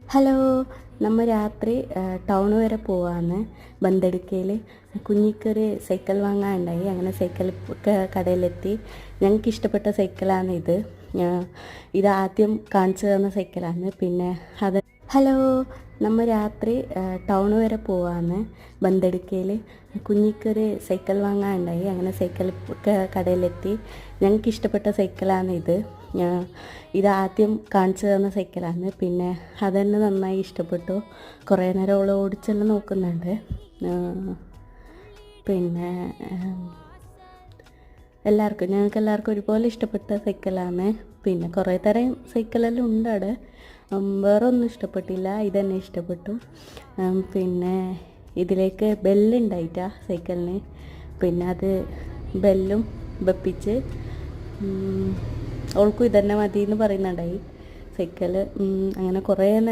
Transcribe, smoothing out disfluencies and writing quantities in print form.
Hello, നമ്മൾ രാത്രി town വരെ പോവാന്ന് ബന്തെടുക്കയിൽ കുഞ്ഞിക്കൊരു സൈക്കിൾ വാങ്ങാനുണ്ടായി. അങ്ങനെ സൈക്കിൾ കടയിലെത്തി. ഞങ്ങൾക്ക് ഇഷ്ടപ്പെട്ട സൈക്കിളാണ് ഇത്. ഇത് ആദ്യം കാണിച്ചു തന്ന സൈക്കിളാണ്. പിന്നെ അത് ഹലോ, നമ്മൾ രാത്രി ടൗൺ വരെ പോവാന്ന് ബന്തെടുക്കയിൽ കുഞ്ഞിക്കൊരു സൈക്കിൾ വാങ്ങാനുണ്ടായി. അങ്ങനെ സൈക്കിൾ കടയിലെത്തി. ഞങ്ങൾക്ക് ഇഷ്ടപ്പെട്ട സൈക്കിളാണ് ഇത്. ഇത് ആദ്യം കാണിച്ചു തന്ന സൈക്കിളാണ്. പിന്നെ അതെന്നെ നന്നായി ഇഷ്ടപ്പെട്ടു. കുറേ നേരം അവൾ ഓടിച്ചെല്ലാം നോക്കുന്നുണ്ട്. പിന്നെ ഞങ്ങൾക്ക് എല്ലാവർക്കും ഒരുപോലെ ഇഷ്ടപ്പെട്ട സൈക്കിളാണ്. പിന്നെ കുറേ തരം സൈക്കിളെല്ലാം ഉണ്ട് അവിടെ. വേറെ ഒന്നും ഇഷ്ടപ്പെട്ടില്ല, ഇതെന്നെ ഇഷ്ടപ്പെട്ടു. പിന്നെ ഇതിലേക്ക് ബെല്ലുണ്ടായിട്ടാ സൈക്കിളിന്. പിന്നെ അത് ബെല്ലും വെപ്പിച്ച് അവൾക്കും ഇതന്നെ മതി എന്ന് പറയുന്നുണ്ടായി സൈക്കിള്. അങ്ങനെ കുറേ